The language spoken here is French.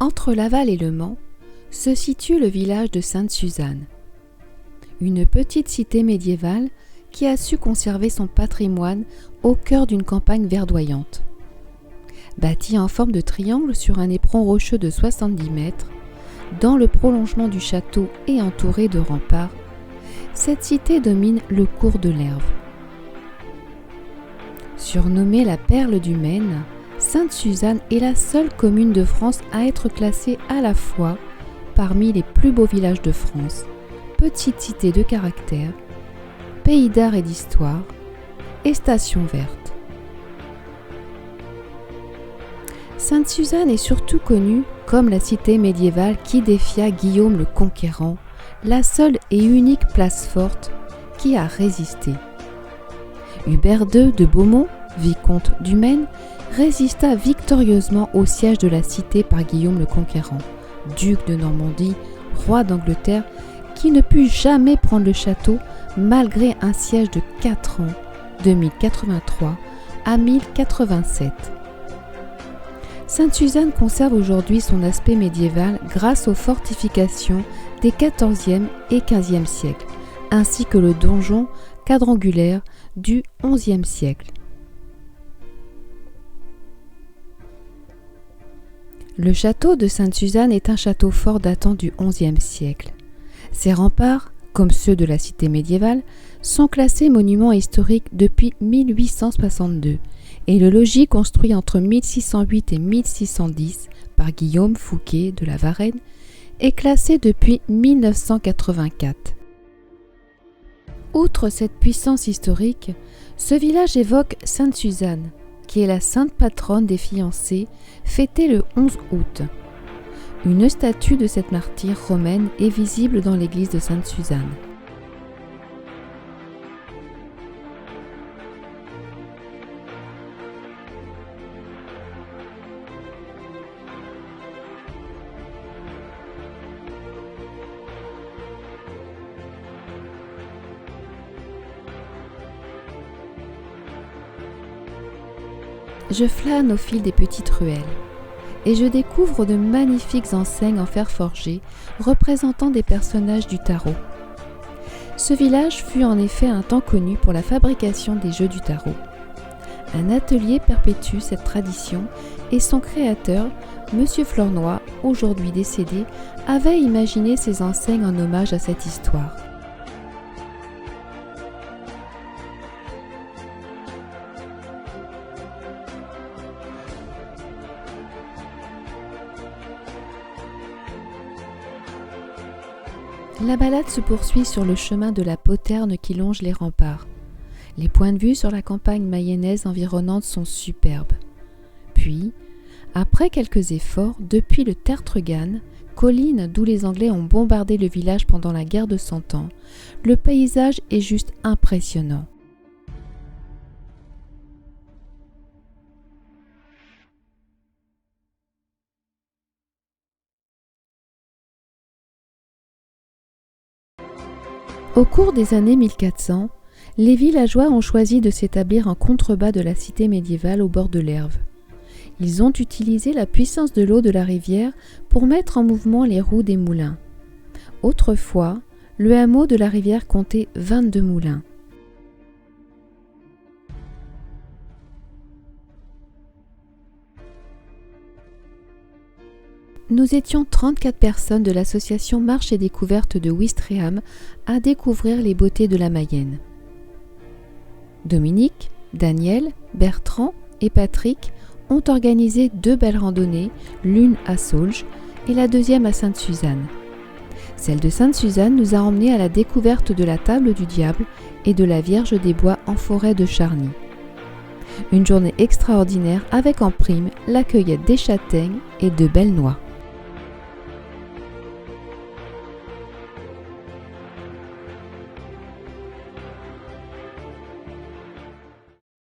Entre Laval et Le Mans se situe le village de Sainte-Suzanne, une petite cité médiévale qui a su conserver son patrimoine au cœur d'une campagne verdoyante. Bâtie en forme de triangle sur un éperon rocheux de 70 mètres, dans le prolongement du château et entourée de remparts, cette cité domine le cours de l'Erve. Surnommée la perle du Maine, Sainte-Suzanne est la seule commune de France à être classée à la fois parmi les plus beaux villages de France, petite cité de caractère, pays d'art et d'histoire et station verte. Sainte-Suzanne est surtout connue comme la cité médiévale qui défia Guillaume le Conquérant, la seule et unique place forte qui a résisté. Hubert II de Beaumont, vicomte du Maine, résista victorieusement au siège de la cité par Guillaume le Conquérant, duc de Normandie, roi d'Angleterre, qui ne put jamais prendre le château malgré un siège de 4 ans, de 1083 à 1087. Sainte-Suzanne conserve aujourd'hui son aspect médiéval grâce aux fortifications des XIVe et XVe siècles, ainsi que le donjon quadrangulaire du XIe siècle. Le château de Sainte-Suzanne est un château fort datant du XIe siècle. Ses remparts, comme ceux de la cité médiévale, sont classés monuments historiques depuis 1862 et le logis construit entre 1608 et 1610 par Guillaume Fouquet de la Varenne est classé depuis 1984. Outre cette puissance historique, ce village évoque Sainte-Suzanne, qui est la sainte patronne des fiancés, fêtée le 11 août. Une statue de cette martyre romaine est visible dans l'église de Sainte-Suzanne. Je flâne au fil des petites ruelles et je découvre de magnifiques enseignes en fer forgé représentant des personnages du tarot. Ce village fut en effet un temps connu pour la fabrication des jeux du tarot. Un atelier perpétue cette tradition et son créateur, M. Flornoy, aujourd'hui décédé, avait imaginé ces enseignes en hommage à cette histoire. La balade se poursuit sur le chemin de la Poterne qui longe les remparts. Les points de vue sur la campagne mayonnaise environnante sont superbes. Puis, après quelques efforts, depuis le Tertregan, colline d'où les Anglais ont bombardé le village pendant la guerre de 100 ans, le paysage est juste impressionnant. Au cours des années 1400, les villageois ont choisi de s'établir en contrebas de la cité médiévale au bord de l'Erve. Ils ont utilisé la puissance de l'eau de la rivière pour mettre en mouvement les roues des moulins. Autrefois, le hameau de la rivière comptait 22 moulins. Nous étions 34 personnes de l'association Marche et Découverte de Ouistreham à découvrir les beautés de la Mayenne. Dominique, Daniel, Bertrand et Patrick ont organisé 2 belles randonnées, l'une à Saulges et la deuxième à Sainte-Suzanne. Celle de Sainte-Suzanne nous a emmenés à la découverte de la table du diable et de la Vierge des Bois en forêt de Charny. Une journée extraordinaire avec en prime la cueillette des châtaignes et de belles noix.